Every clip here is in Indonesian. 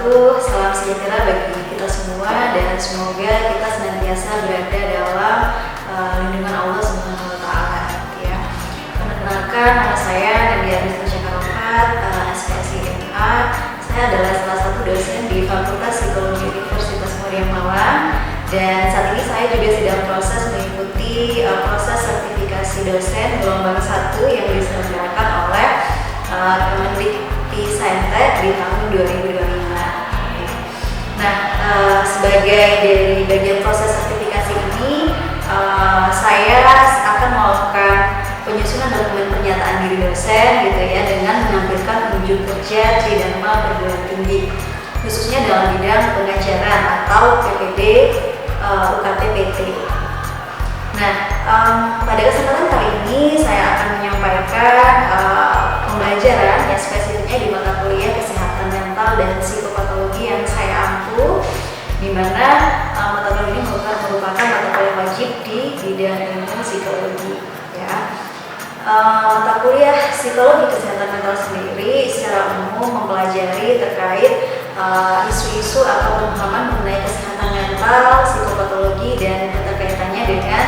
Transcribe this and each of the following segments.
wabarakatuh. Salam sejahtera bagi kita semua dan semoga kita senantiasa berada dalam lindungan Allah Subhanahu wa taala ya. Perkenalkan, nama saya Nadia Rizky Syakaropat, SPSI MA. Saya adalah salah satu dosen di Fakultas Psikologi Universitas Muria Malang dan saat ini saya juga sedang proses mengikuti proses sertifikasi dosen gelombang 1 yang diselenggarakan oleh Kemendikti-Saintek di tahun 2025. Nah, sebagai dari bagian proses sertifikasi ini, saya akan melakukan penyusunan dokumen pernyataan diri dosen gitu ya, dengan menampilkan unjuk kerja Tridharma Perguruan Tinggi, khususnya dalam bidang pengajaran atau PPD UKT PT. Nah, pada kesempatan kali ini saya akan menyampaikan pembelajaran yang spesifiknya di mata kuliah kesehatan mental dan psikopatologi yang saya ampu, di mana mata kuliah ini merupakan mata kuliah wajib di bidang ilmu psikologi ya. Mata kuliah psikologi kesehatan mental sendiri secara umum mempelajari terkait isu-isu atau pemahaman mengenai kesehatan mental, psikopatologi dan keterkaitannya dengan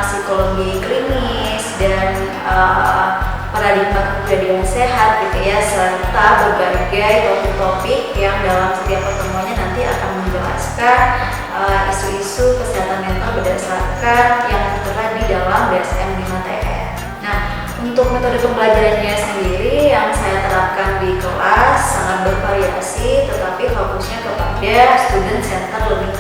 psikologi klinis dan paradigma kepribadian sehat gitu ya, serta berbagai topik-topik yang dalam setiap pertemuannya nanti akan menjelaskan isu-isu kesehatan mental berdasarkan yang tertera di dalam DSM 5TN. Nah, untuk metode pembelajarannya sendiri yang saya terapkan di kelas sangat bervariasi, tetapi fokusnya kepada student center learning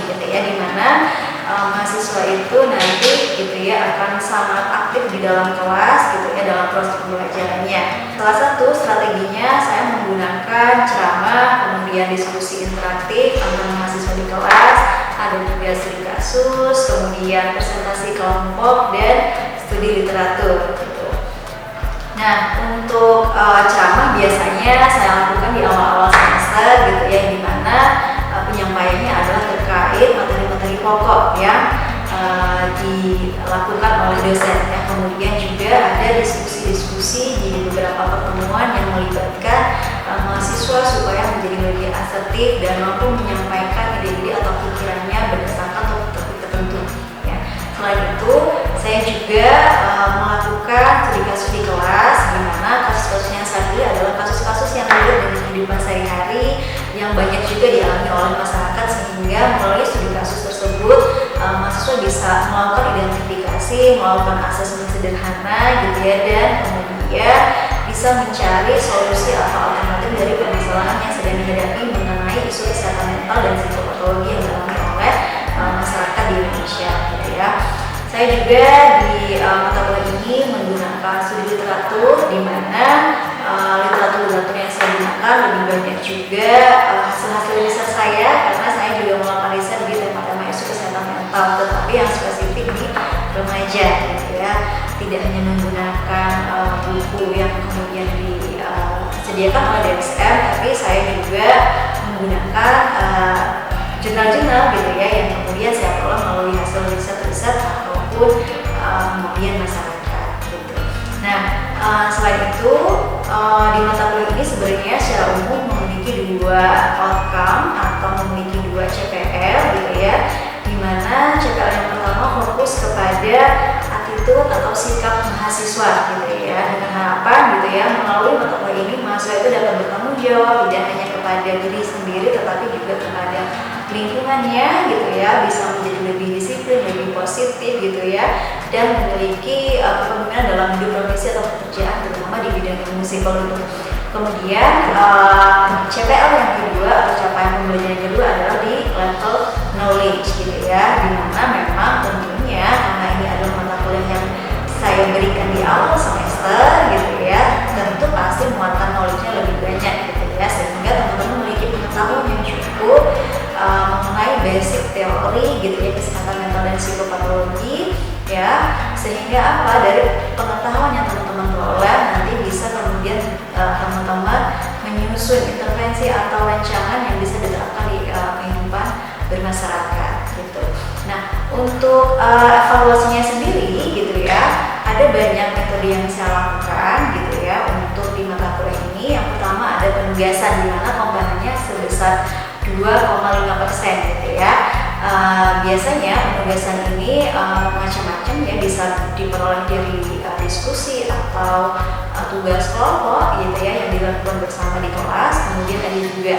gitu ya, dimana mahasiswa itu nanti gitu ya akan sangat aktif di dalam kelas gitu ya dalam proses pembelajarannya. Salah satu strateginya saya menggunakan ceramah, kemudian diskusi interaktif antara mahasiswa di kelas, ada juga studi kasus, kemudian presentasi kelompok dan studi literatur gitu. Nah, untuk ceramah biasanya saya lakukan di awal-awal semester gitu ya, di mana penyampaiannya adalah terkait materi-materi pokok yang dilakukan oleh dosen ya. Kemudian juga ada diskusi-diskusi di beberapa pertemuan yang melibatkan mahasiswa supaya menjadi lebih asertif dan mampu menyampaikan ide-ide atau pikirannya berdasarkan topik tertentu ya. Selain itu, saya juga melakukan studi kasus di kelas, di mana kasus-kasus yang saya pilih adalah kasus-kasus yang relate dengan kehidupan sehari-hari yang banyak juga dialami oleh masyarakat, sehingga melalui studi kasus tersebut mahasiswa bisa melakukan identifikasi, melakukan asesmen sederhana gitu ya, dan kemudian bisa mencari solusi atau alternatif dari permasalahan yang sedang dihadapi mengenai isu kesehatan mental dan psikopatologi yang dialami oleh masyarakat di Indonesia gitu ya. Saya juga di mata kuliah ini menggunakan studi literatur, di mana literatur yang saya gunakan lebih banyak juga hasil-hasil riset saya, karena saya juga melakukan riset di tema-tema isu kesehatan mental, tetapi yang spesifik di remaja gitu ya. Tidak hanya menggunakan buku yang kemudian disediakan oleh DSM, tapi saya juga menggunakan jurnal-jurnal gitu ya, yang kemudian saya peroleh melalui hasil riset-riset ataupun kemudian masyarakat gitu. Nah, selain itu di mata kuliah ini sebenarnya secara umum memiliki dua outcome atau memiliki dua CPL gitu ya, dimana CPL yang pertama fokus kepada attitude atau sikap mahasiswa gitu ya, dengan harapan gitu ya melalui mata kuliah ini mahasiswa itu dapat bertanggung jawab tidak hanya kepada diri sendiri tetapi juga kepada lingkungannya gitu ya, bisa menjadi lebih disiplin, lebih positif gitu ya, dan memiliki kepemimpinan dalam hidup profesi atau pekerjaan terutama di bidang ilmu psikologi. Kemudian CPL yang kedua atau capaian pembelajaran yang kedua adalah di level knowledge gitu ya, dimana memang tentunya karena ini adalah mata kuliah yang saya berikan di awal semester gitu ya, tentu pasti muatan knowledge-nya lebih banyak gitu ya, sehingga teman-teman memiliki pengetahuan yang cukup mengenai basic teori gitu ya kesehatan mental dan psikopatologi ya, sehingga apa dari pengetahuan yang teman-teman peroleh nanti bisa kemudian teman-teman menyusun intervensi atau rancangan yang bisa diterapkan di kehidupan bermasyarakat gitu. Nah, untuk evaluasinya sendiri gitu ya, ada banyak metode yang saya lakukan gitu ya untuk di mata kuliah ini. Yang pertama ada penugasan, di mana komponennya sebesar 2,5% gitu ya. Biasanya penugasan ini macam-macam ya, bisa diperoleh dari diskusi atau tugas kelompok gitu ya yang dilakukan bersama di kelas. Kemudian ada juga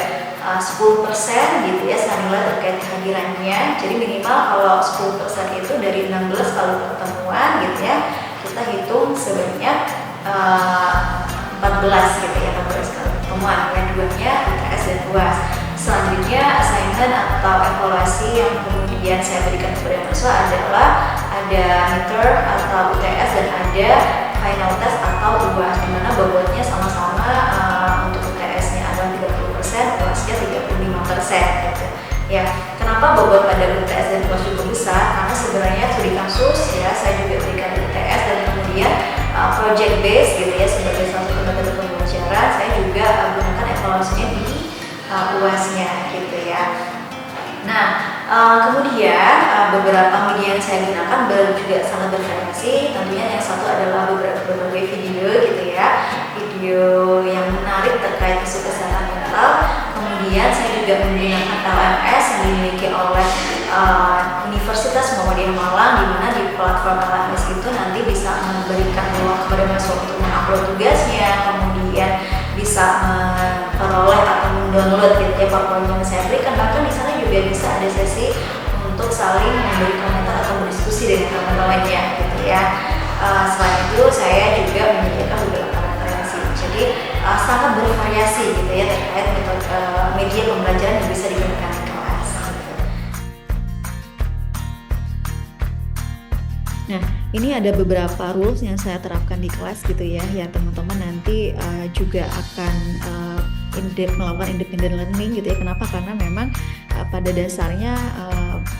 10% gitu ya senilai terkait kehadirannya. Jadi minimal kalau 10% itu dari 16 kali pertemuan gitu ya, kita hitung sebanyak 14 gitu ya, 14 kali pertemuan ya, duanya UTS dan UAS. Selanjutnya assignment atau evaluasi yang kemudian saya berikan kepada mahasiswa adalah ada midterm atau UTS dan ada final test atau UAS, dimana bobotnya sama-sama untuk UTS-nya adalah 30%, UAS-nya 35% gitu. Ya, kenapa bobot pada UTS dan UAS cukup besar? Karena sebenarnya studi kasus ya saya juga berikan UTS dan kemudian project base gitu ya sebagai salah satu metode pembelajaran, saya juga gunakan evaluasinya di UAS-nya gitu ya. Nah, kemudian beberapa media yang saya gunakan juga sangat bervariasi. Tentunya yang satu adalah berbagai video gitu ya, video yang menarik terkait isu kesehatan mental. Kemudian saya juga menggunakan LMS yang dimiliki oleh Universitas Muhammadiyah Malang, di mana di platform LMS itu nanti bisa memberikan ruang kepada mahasiswa untuk mengupload tugasnya, kemudian bisa memperoleh atau mendownload gitu ya PowerPoint yang saya berikan. Bahkan di sana juga bisa ada sesi untuk saling memberi komentar atau berdiskusi dengan teman-temannya gitu ya. Selain itu saya juga menyediakan beberapa referensi. Jadi sangat bervariasi gitu ya terkait media pembelajaran yang bisa digunakan di kelas. Nah, ini ada beberapa rules yang saya terapkan di kelas gitu ya, yang teman-teman nanti juga akan melakukan independent learning gitu ya. Kenapa? Karena memang pada dasarnya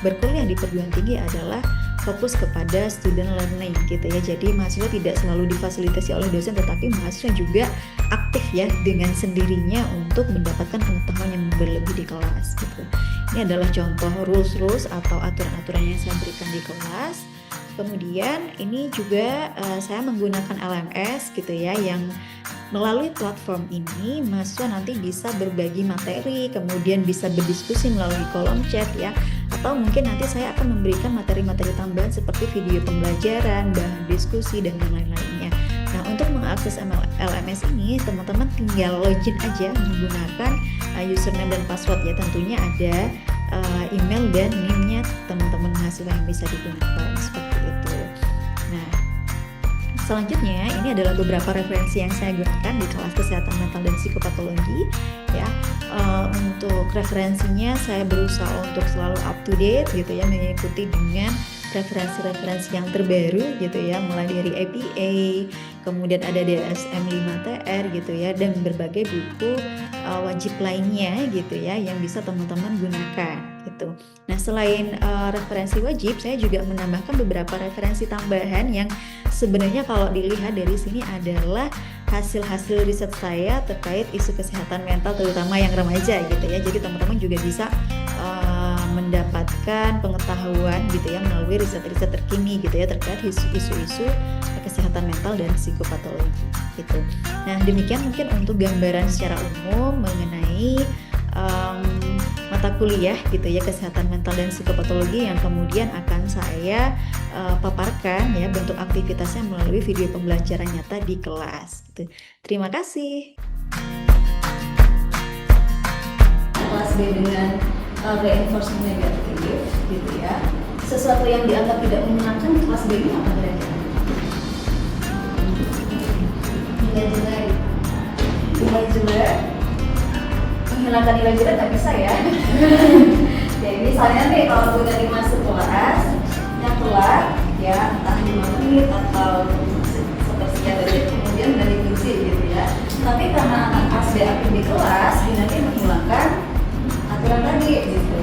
berkuliah di perguruan tinggi adalah fokus kepada student learning gitu ya. Jadi mahasiswa tidak selalu difasilitasi oleh dosen, tetapi mahasiswa juga aktif ya dengan sendirinya untuk mendapatkan pengetahuan yang berlebih di kelas gitu. Ini adalah contoh rules atau aturan-aturan yang saya berikan di kelas. Kemudian ini juga saya menggunakan LMS gitu ya, yang melalui platform ini mahasiswa nanti bisa berbagi materi, kemudian bisa berdiskusi melalui kolom chat ya, atau mungkin nanti saya akan memberikan materi-materi tambahan seperti video pembelajaran, bahan diskusi dan yang lain-lainnya. Nah, untuk mengakses LMS ini teman-teman tinggal login aja menggunakan username dan password ya, tentunya ada email dan NIM-nya teman-teman mahasiswa yang bisa digunakan seperti itu. Nah, selanjutnya ini adalah beberapa referensi yang saya gunakan di kelas kesehatan mental dan psikopatologi ya. Untuk referensinya saya berusaha untuk selalu up to date gitu ya, mengikuti dengan referensi-referensi yang terbaru gitu ya, mulai dari APA, kemudian ada DSM 5TR gitu ya, dan berbagai buku wajib lainnya gitu ya yang bisa teman-teman gunakan gitu. Nah, selain referensi wajib, saya juga menambahkan beberapa referensi tambahan yang sebenarnya kalau dilihat dari sini adalah hasil-hasil riset saya terkait isu kesehatan mental terutama yang remaja gitu ya. Jadi teman-teman juga bisa mendapatkan pengetahuan gitu ya melalui riset-riset terkini gitu ya terkait isu-isu kesehatan mental dan psikopatologi gitu. Nah, demikian mungkin untuk gambaran secara umum mengenai mata kuliah gitu ya kesehatan mental dan psikopatologi yang kemudian akan saya paparkan ya bentuk aktivitasnya melalui video pembelajaran nyata di kelas gitu. Terima kasih. Kelas B dengan reinforcement negatif gitu ya. Sesuatu yang dianggap tidak menyenangkan di kelas B ini apa kira-kira? Nilai jelek. Menghilangkan nilai jelek nggak bisa ya. Jadi misalnya nih kalau udah dimasuk kelas yang telat ya entah 5 menit atau sepertiga dari kemudian dari diisi gitu ya. Tapi karena anak kelas B aktif di kelas, ini nanti menghilangkan aturan tadi gitu.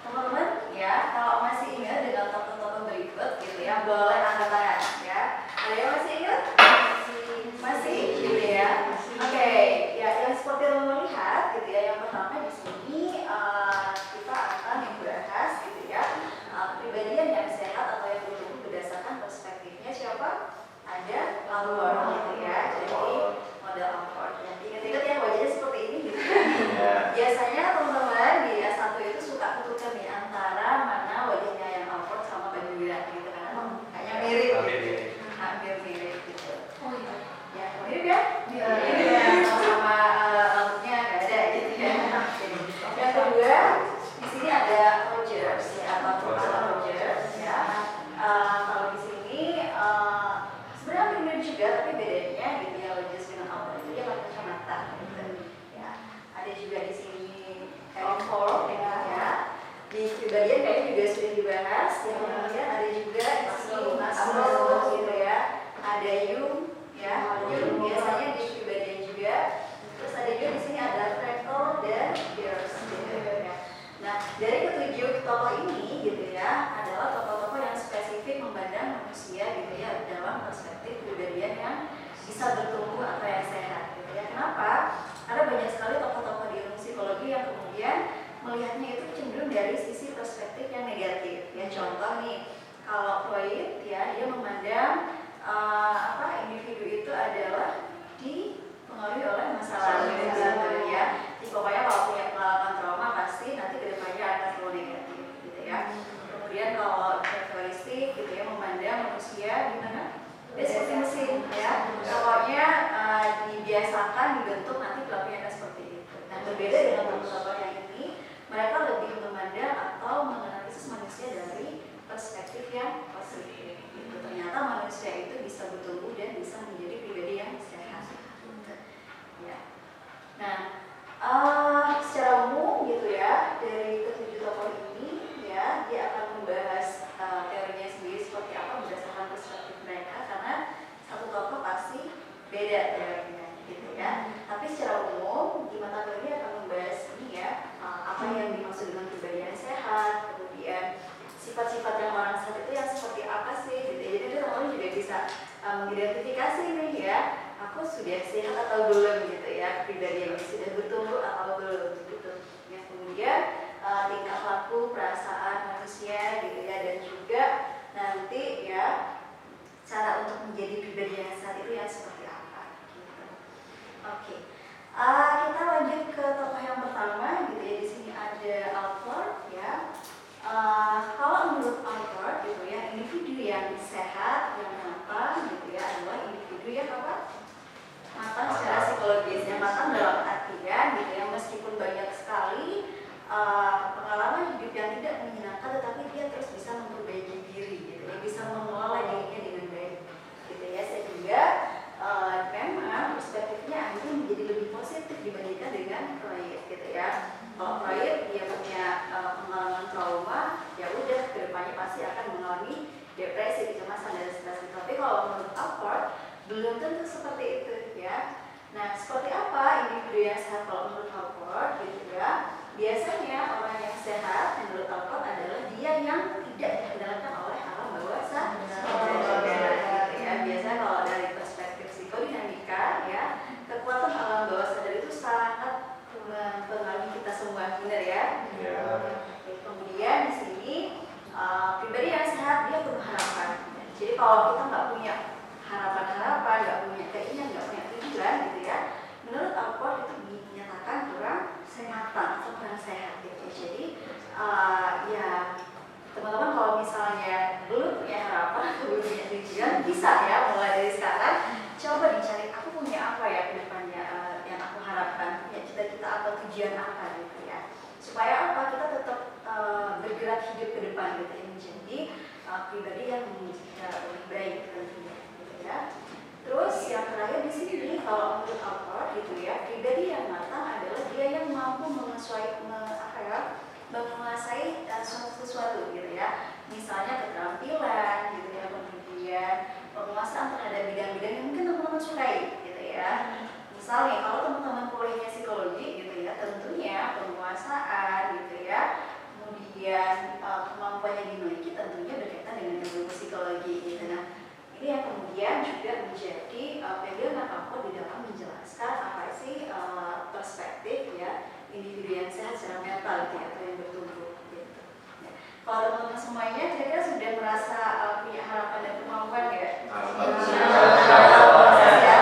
Teman-teman ya, kalau masih ingat dengan tokoh-tokoh berikut gitu ya, boleh angkat tangan ya. Ada yang masih ingat? Masih gitu ya. Oke, ya yang seperti teman-teman lihat gitu ya, yang pertama di sini kita akan membahas gitu ya kepribadian yang sehat atau yang bertumbuh berdasarkan perspektifnya siapa? Ada Alford gitu ya. Jadi model Alford. Ingat-ingat yang wajahnya seperti ini. Iya, sama lampunya nggak ada gitu ya. Yang kedua, di sini ada Rogers ya, atau Rogers ya. Kalau di sini sebenarnya mirip juga, tapi bedanya gitu ya, Rogers dengan Albert itu dia pakai kacamata gitu ya. Ada juga di sini Elford ya. Di kepribadian kayaknya juga sudah dibahas. Yang kemudian ada juga di sini Maslow gitu ya. Ada Jung ya, Jung biasanya di kepribadian juga. Terus ada juga di sini ada Frankl dan Peirce gitu ya. Nah, dari ketujuh tokoh ini gitu ya adalah tokoh-tokoh yang spesifik memandang manusia gitu ya dalam perspektif kepribadian yang bisa bertumbuh atau yang sehat gitu ya. Kenapa? Karena banyak sekali tokoh-tokoh di ilmu psikologi yang kemudian melihatnya itu cenderung dari sisi perspektif yang negatif ya. Contoh nih, kalau Freud ya, dia memandang individu itu adalah dipengaruhi oleh masa lalu gitu ya. Jadi pokoknya kalau punya pengalaman trauma pasti nanti kedepannya akan selalu negatif gitu ya. Kemudian kalau behavioristik gitu ya, memandang manusia gimana? Dia seperti mesin ya. Pokoknya dibiasakan dibentuk nanti pelakunya seperti itu. Nah, berbeda dengan tokoh-tokoh yang ini, mereka lebih memandang atau menganalisis manusia dari perspektif yang positif gitu. Ternyata manusia itu bisa bertumbuh dan bisa menjadi pribadi yang sehat gitu. Ya. Nah, secara umum gitu ya, dari ketujuh tokoh ini ya, dia akan membahas teorinya sendiri seperti apa berdasarkan perspektif mereka, karena satu tokoh pasti beda teorinya gitu ya. Tapi secara umum di mata teori akan membahas ini ya, apa yang dimaksud dengan pribadi yang sehat, kemudian sifat-sifat yang orang sehat itu yang seperti apa sih gitu. Jadi teman-teman juga bisa mengidentifikasi nih ya, aku sudah sehat atau belum gitu ya, pribadi yang sudah bertumbuh atau belum gitu ya. Kemudian tingkah laku, perasaan manusia gitu ya, dan juga nanti ya cara untuk menjadi pribadi yang sehat itu yang seperti apa gitu. Oke. Kita lanjut ke tokoh yang pertama gitu ya. Di sini ada Alford ya. Kalau menurut Alford gitu ya, individu yang sehat, yang matang gitu ya adalah individu yang apa? Matang secara psikologis. Yang matang dalam artian gitu ya, meskipun banyak sekali pengalaman hidup yang tidak menyenangkan, tetapi dia terus bisa memperbaiki diri gitu ya, bisa mengelola dirinya dengan baik gitu ya, sehingga memang perspektifnya akhirnya menjadi lebih positif dibandingkan dengan Freud gitu ya. Kalau Freud dia punya pengalaman trauma, ya udah kedepannya pasti akan mengalami depresi, kecemasan dan stres. Tapi kalau menurut Alford belum tentu seperti itu ya. Nah, seperti apa individu yang sehat kalau menurut Alford gitu ya? Biasanya orang yang sehat menurut Alford adalah dia yang tidak dikendalikan oleh alam bawah sadar gitu ya. Biasanya kalau dari perspektif psikodinamika ya, kekuatan alam bawah sadar itu sangat mempengaruhi kita semua, benar ya? Kemudian di sini pribadi yang sehat dia penuh harapan. Jadi kalau kita nggak punya harapan-harapan, nggak punya keinginan, nggak punya tujuan gitu ya, menurut Alford itu dinyatakan kurang matang atau kurang sehat gitu. Jadi ya teman-teman kalau misalnya belum punya harapan, belum punya tujuan, bisa ya mulai dari sekarang coba dicari aku punya apa ya ke depannya, yang aku harapkan, punya cita-cita atau tujuan apa gitu ya, supaya apa kita tetap bergerak hidup ke depan gitu ya, menjadi pribadi yang lebih baik tentunya gitu ya. Terus yang terakhir di sini kalau menurut Alford gitu ya, pribadi yang matang adalah dia yang mampu menguasai sesuatu gitu ya. Misalnya keterampilan gitu ya, kemudian penguasaan terhadap bidang-bidang yang mungkin teman-teman sukai gitu ya. Misalnya kalau teman-teman kuliahnya psikologi gitu ya, tentunya penguasaan gitu ya, kemudian kemampuannya dimiliki tentunya berkaitan dengan ilmu psikologi gitu. Nah, ini yang kemudian juga menjadi pegangan Alford di dalam menjelaskan apa sih perspektif ya individu yang sehat secara mental gitu ya, atau yang bertumbuh gitu. Ya. Kalau teman-teman semuanya kira-kira sudah merasa punya harapan dan kemampuan ya?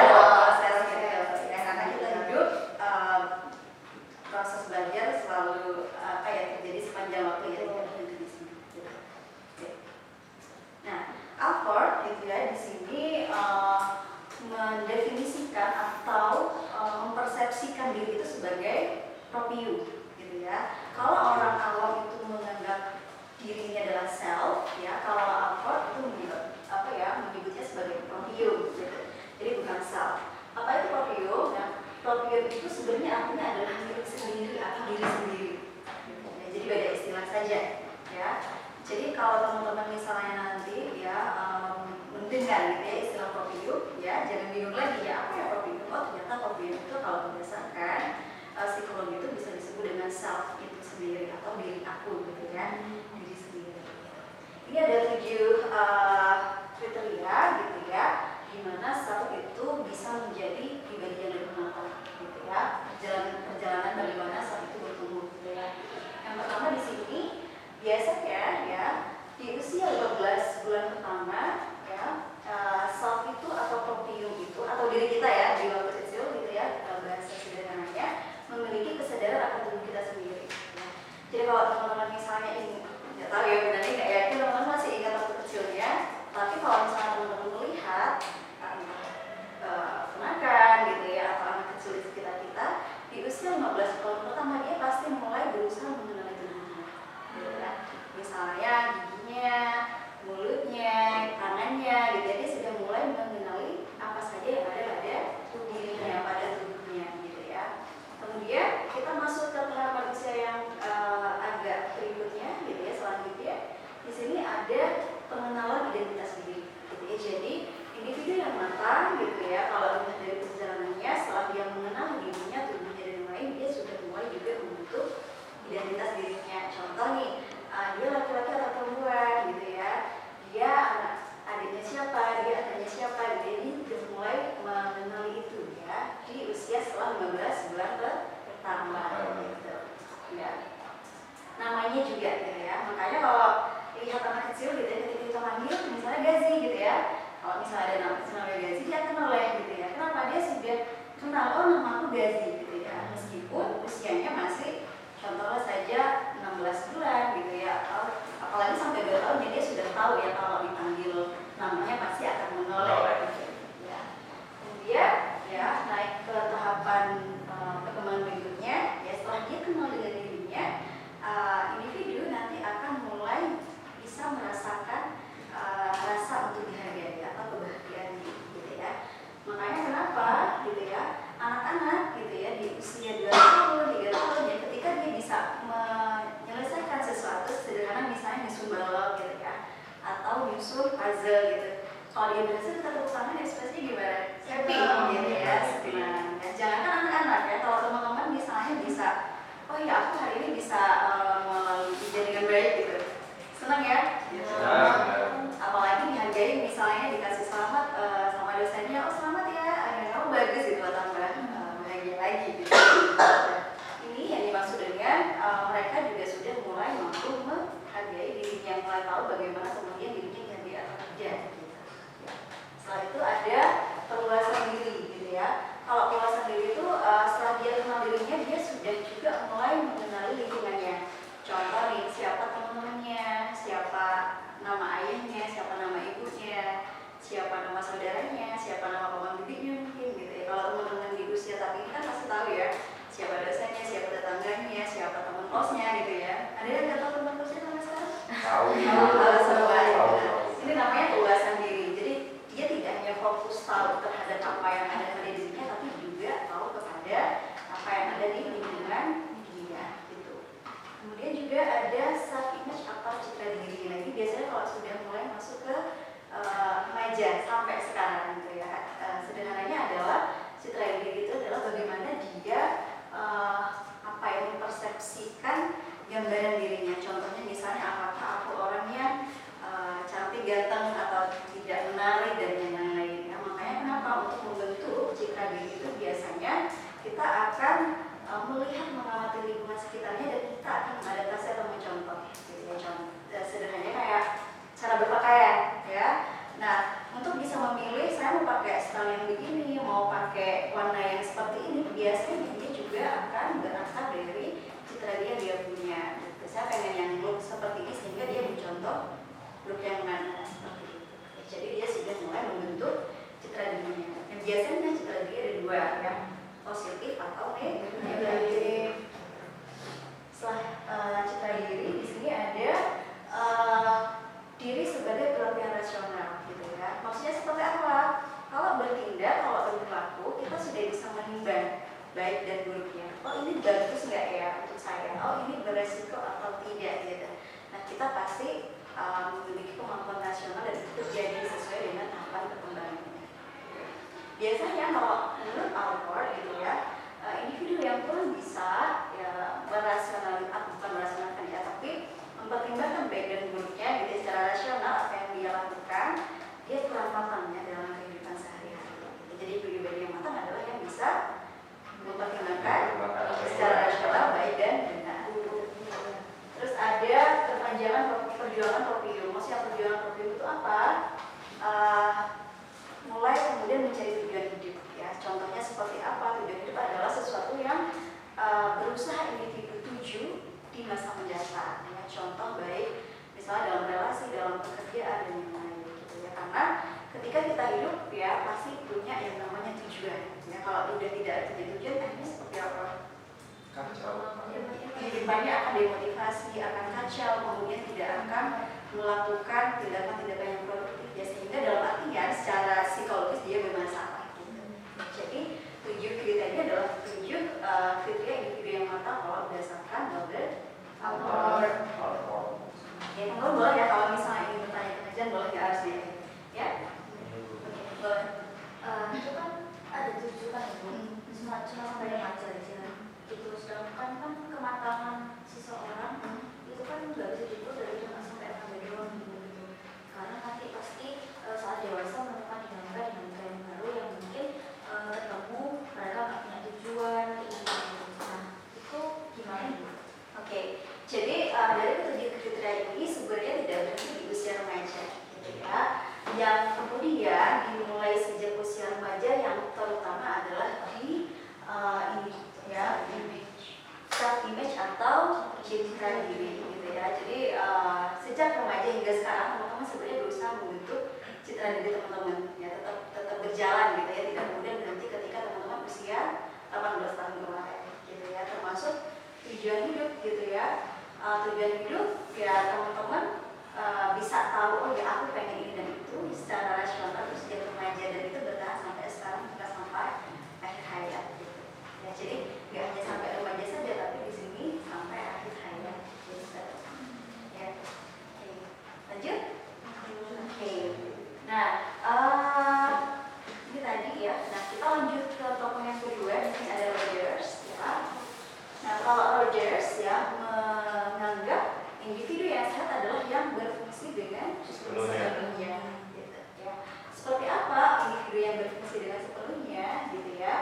Proses gitu ya, karena kita hidup proses belajar selalu terjadi sepanjang waktu ya, tidak berhenti di sini. Gitu. Nah, Alford gitu ya di sini mendefinisikan atau mempersepsikan diri itu sebagai proprium, gitu ya. Kalau orang awam itu menganggap dirinya adalah self, ya. Kalau Alford itu menyebutnya sebagai proprium, gitu. Jadi bukan self. Apa itu proprium? Nah, proprium itu sebenarnya artinya adalah milik sendiri atau diri sendiri. Gitu. Ya, jadi beda istilah saja, ya. Jadi kalau teman-teman misalnya nanti ya mendengar gitu ya istilah proprium, ya jangan bingung lagi ya apa ya proprium. Oh ternyata proprium itu kalau berdasarkan psikologi itu bisa disebut dengan self itu sendiri atau diri aku gitu ya, diri sendiri. Ini ada 7 kriteria gitu ya, di mana self itu bisa menjadi pribadi yang lebih matang gitu ya. Perjalanan bagaimana self itu bertumbuh gitu ya. Yang pertama di sini biasanya ya di usia 15 bulan pertama ya self itu atau proprium itu atau diri kita ya di waktu kecil gitu ya, bahasa sederhananya memiliki kesadaran akan tubuh kita sendiri ya. Jadi kalau teman-teman misalnya ini nggak tahu ya benarnya nggak yakin teman-teman masih ingat waktu kecilnya, tapi kalau misalnya teman-teman melihat kenakan gitu ya atau anak kecil di sekitar kita di usia 15 tahun pertama dia pasti mulai berusaha mengenali tubuhnya gitu ya. Misalnya giginya, mulutnya, tangannya gitu ya, dia sudah mulai mengenali apa saja yang ada pada dirinya, pada tubuhnya gitu ya. Kemudian kita masuk ke tahapan usia yang agak berikutnya gitu ya, selanjutnya di sini ada pengenalan identitas diri gitu ya. Jadi individu yang matang gitu ya, kalau dilihat dari perjalanannya setelah dia mengenal dirinya, tubuhnya dan lain, dia sudah mulai juga membentuk identitas dirinya. Contoh nih, dia laki-laki atau perempuan gitu ya, dia adiknya siapa, dia adiknya siapa, jadi dia mulai mengenali itu ya di usia setelah 15 bulan pertama gitu ya. Namanya juga gitu ya, makanya kalau lihat anak kecil gitu ya, ketika kita manggil misalnya Gazi gitu ya, kalau misalnya ada nama kecil namanya Gazi, dia kenal ya gitu ya. Kenapa? Dia sudah kenal, oh nama aku Gazi gitu ya, meskipun usianya masih contohnya saja 16 bulan gitu ya, atau apalagi sampai 2 tahun dia sudah tahu ya kalau dipanggil namanya pasti akan menoleh gitu ya. Kemudian ya naik ke tahapan perkembangan berikutnya ya, setelah dia kenal dengan dirinya, individu nanti akan mulai bisa merasakan rasa untuk dihargai atau kebahagiaan gitu ya. Makanya kenapa gitu ya, anak-anak gitu ya di usia 2 tahun, 3 tahun ya, ketika dia bisa menyelesaikan sesuatu sederhana misalnya nyusun balok gitu ya, atau nyusun puzzle gitu, kalau dia berhasil kita tepuk tangan ekspresinya gimana? Happy gitu ya, senang. Jangankan anak-anak ya, kalau teman-teman misalnya bisa, oh ya aku hari ini bisa melalui ujian dengan baik gitu, senang ya? Apalagi dihargai misalnya dikasih selamat sama dosennya, oh selamat ya, kamu bagus gitu, tambah bahagia lagi gitu. Ini yang dimaksud dengan mereka juga sudah mulai mampu menghargai dirinya, mulai tahu bagaimana kemudian dirinya dihargai atau tidak gitu. Setelah itu ada perluasan diri gitu ya. Kalau perluasan diri itu setelah dia kenal dirinya, dia sudah juga mulai mengenali lingkungannya. Contoh nih, siapa teman-temannya, siapa nama ayahnya, siapa nama ibunya, siapa nama saudaranya, siapa nama paman bibinya mungkin gitu ya. Kalau teman-teman di usia tadi kan pasti tahu ya, siapa dosennya, siapa tetangganya, siapa teman kosnya gitu ya. Ada yang nggak tahu teman kosnya sampai sekarang? Tahu semua. Ini namanya perluasan diri. Jadi dia tidak hanya fokus tahu terhadap apa yang ada pada dirinya, tapi juga tahu kepada apa yang ada di lingkungan dia gitu. Kemudian juga ada self image atau citra diri. Nah ini biasanya kalau sudah mulai masuk ke remaja sampai sekarang gitu ya. Sederhananya adalah citra diri itu adalah bagaimana dia mempersepsikan gambaran dirinya. Contohnya misalnya apakah aku orangnya cantik, ganteng atau tidak menarik dan yang lain-lain. Nah, makanya kenapa untuk membentuk citra diri itu biasanya kita akan melihat, mengamati lingkungan sekitarnya dan kita akan mengadaptasi atau mencontoh. Jadi sederhananya kayak cara berpakaian ya. Nah, untuk bisa memilih saya mau pakai style yang begini, mau pakai warna yang seperti ini, biasanya dia juga akan berasal dari citra dia punya. Saya pengen yang look seperti ini sehingga dia mencontoh look yang mana seperti itu. Jadi dia sudah mulai membentuk citra dirinya. Yang biasanya citra diri ada 2 ya, positif atau bagus nggak ya untuk saya, oh ini beresiko atau tidak gitu. Nah kita pasti memiliki kemampuan rasional dan itu terjadi sesuai dengan tahapan perkembangannya. Biasanya kalau menurut Alport gitu ya, individu yang kurang bisa ya bukan merasionalkan ya, tapi mempertimbangkan baik dan buruknya gitu secara rasional apa yang dia lakukan, dia kurang matang ya dalam kehidupan sehari-hari. Jadi pribadi yang matang adalah yang bisa mempertimbangkan secara rasional baik dan benar. Terus ada perjuangan proprium. Maksudnya perjuangan proprium itu apa? Mulai kemudian mencari tujuan hidup ya. Contohnya seperti apa? Tujuan hidup adalah sesuatu yang berusaha individu tuju di masa mendatang. Ya, contoh baik misalnya dalam relasi, dalam pekerjaan dan lain-lain gitu ya. Karena ketika kita hidup ya pasti punya yang namanya tujuan. Ya, kalau udah tidak ada tujuan, akhirnya seperti apa? Kacau. Kehidupannya akan demotivasi, akan kacau, kemudian tidak akan melakukan tindakan-tindakan yang produktif ya, sehingga dalam artian secara psikologis dia bermasalah gitu. Jadi 7 kriteria adalah 7 kriteria individu yang matang kalau berdasarkan Albert Alport. Ya teman-teman boleh ya kalau misalnya ingin bertanya pengajian boleh ya harus ya. Oke, boleh. Itu kan ada 7 kan itu, semacam kayak macam aja. Itu sedangkan kan kematangan seseorang itu kan nggak bisa diukur dari cuma sampai remaja doang gitu. Karena nanti pasti saat dewasa menemukan dinamika yang baru yang mungkin ketemu mereka nggak punya tujuan gitu. Nah itu gimana gitu? Oke, jadi dari ketujuh kriteria ini sebenarnya tidak berhenti di usia remaja gitu ya. Yang kemudian dimulai sejak usia remaja yang terutama adalah di ini ya, self image atau citra diri gitu ya. Jadi sejak remaja hingga sekarang teman-teman sebenarnya berusaha membentuk citra diri teman-teman ya, tetap berjalan gitu ya, tidak kemudian berhenti ketika teman-teman usia 18 tahun kemarin gitu ya. Termasuk tujuan hidup gitu ya. Tujuan hidup ya teman-teman bisa tahu oh ya aku pengen ini dan itu secara rasional terus sejak remaja dan itu bertahan sampai sekarang juga sampai akhir hayat gitu. Ya, jadi nggak hanya sampai remaja saja, tapi di sini sampai akhir hayat. Jadi, ya, oke. Lanjut. Oke. Nah, ini tadi ya. Nah, kita lanjut ke tokoh yang kedua. Di sini ada Rogers, ya. Nah, kalau Rogers ya menganggap individu yang sehat adalah yang berfungsi dengan sepenuhnya. Gitu, ya. Seperti apa individu yang berfungsi dengan sepenuhnya, gitu ya?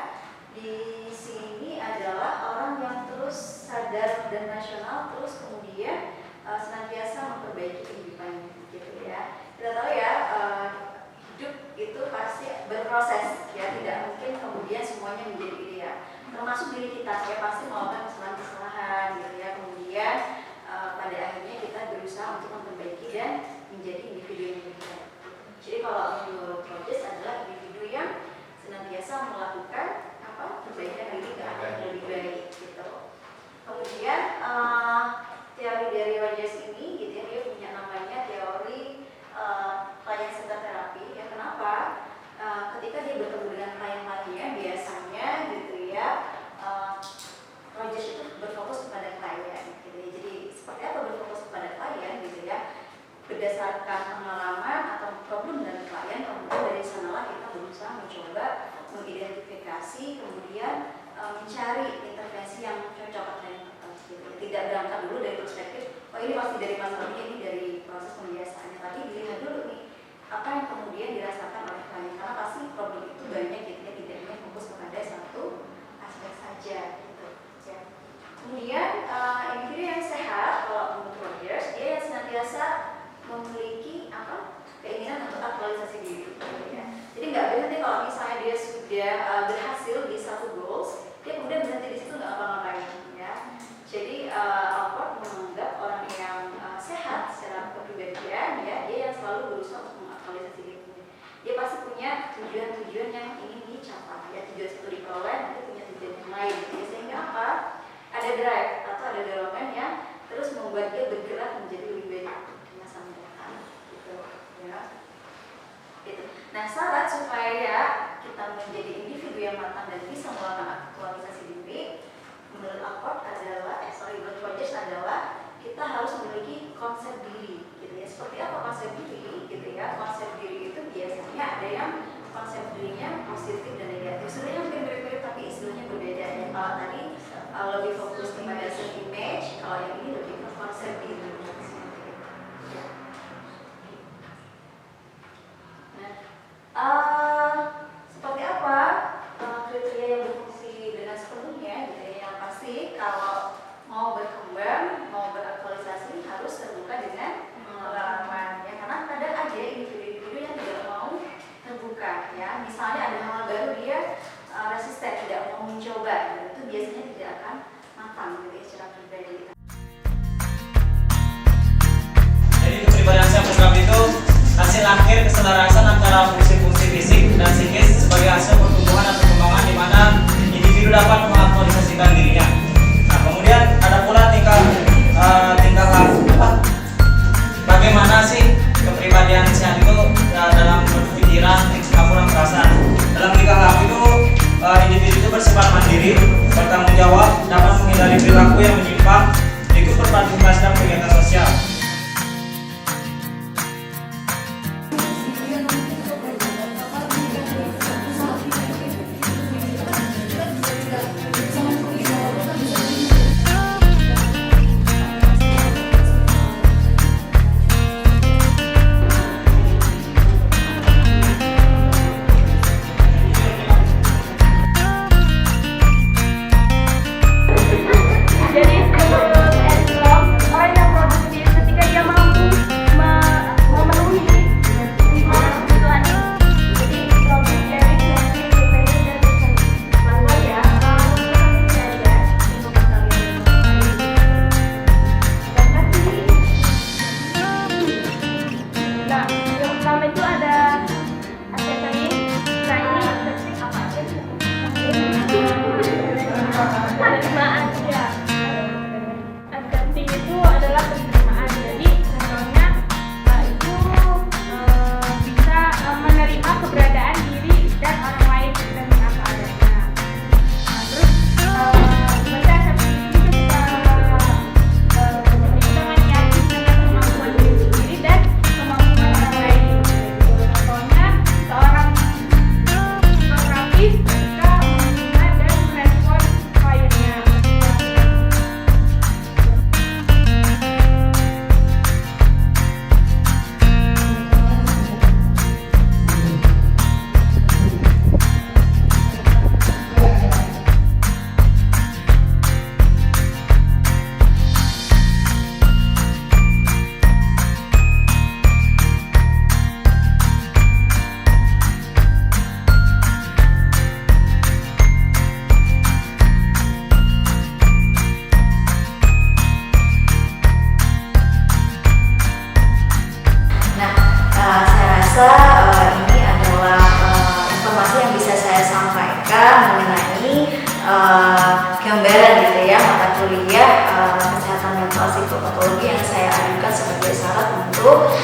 Di sini adalah orang yang terus sadar dan rasional, terus kemudian senantiasa memperbaiki kehidupannya, gitu ya. Kita tahu ya, hidup itu pasti berproses, ya, tidak mungkin kemudian semuanya menjadi ideal. Termasuk diri kita, ya pasti melakukan kesalahan-kesalahan, gitu ya. Kemudian pada akhirnya kita berusaha untuk memperbaiki dan menjadi individu yang lebih baik. Jadi kalau menurut Rogers adalah individu yang senantiasa melakukan perbaikan diri ke arah yang lebih baik gitu. Kemudian teori dari Rogers ini gitu ya, dia punya namanya teori client center therapy ya. Kenapa? Ketika dia bertemu dengan klien-kliennya biasanya gitu ya, Rogers itu berfokus kepada klien gitu ya. Jadi seperti apa berfokus kepada klien gitu ya, berdasarkan pengalaman atau problem dari klien, kemudian dari sanalah kita berusaha mencoba mengidentifikasi, kemudian mencari intervensi yang cocok atau yang tepat gitu. Tidak berangkat dulu dari perspektif oh ini pasti dari masalahnya, ini dari proses pembiasaannya, tapi dilihat dulu nih apa yang kemudian dirasakan oleh klien, karena pasti problem itu banyak gitu ya, tidak hanya fokus kepada satu aspek saja gitu ya. Kemudian individu yang sehat kalau menurut Rogers dia yang senantiasa memiliki keinginan untuk aktualisasi diri gitu ya. Jadi nggak berhenti kalau misalnya dia sudah berhasil di satu goals, dia kemudian berhenti di situ nggak ngapa-ngapain ya. Jadi Alport menganggap orang yang sehat secara kepribadian ya, dia yang selalu berusaha untuk mengaktualisasi dirinya. Dia pasti punya tujuan-tujuan yang ingin dicapai ya, tujuan satu diperoleh, nanti punya tujuan yang lain gitu ya. Sehingga apa? Ada drive atau ada dorongan yang terus membuat dia bergerak menjadi lebih baik di masa mendatang gitu ya. Gitu. Nah, syarat supaya kita menjadi individu yang Kalau tadi lebih fokus kepada self image, kalau yang ini lebih ke konsep gitu. Seperti apa kriteria yang berfungsi dengan sepenuhnya gitu ya. Yang pasti kalau mau berkembang, mau beraktualisasi harus terbuka dengan pengalaman ya, karena kadang ada individu-individu yang tidak mau terbuka ya. Misalnya ada hal baru dia resisten, tidak mau mencoba, dan itu biasanya tidak akan matang gitu ya secara pribadi kita. Jadi kepribadian program itu hasil akhir keselarasan antara fungsi-fungsi fisik dan psikis sebagai hasil pertumbuhan dan perkembangan di mana individu dapat mengaktualisasikan dirinya. Nah, kemudian ada pula tingkah bagaimana sih kepribadian sehat itu dalam berpikiran, ekstrakurang perasaan. Dalam tingkah laku itu individu itu bersifat mandiri, bertanggung jawab, dapat menghindari perilaku yang menyimpang, ikut berpartisipasi dalam kegiatan sosial. Ini adalah informasi yang bisa saya sampaikan mengenai gambaran gitu ya mata kuliah kesehatan mental psikopatologi yang saya ajukan sebagai syarat untuk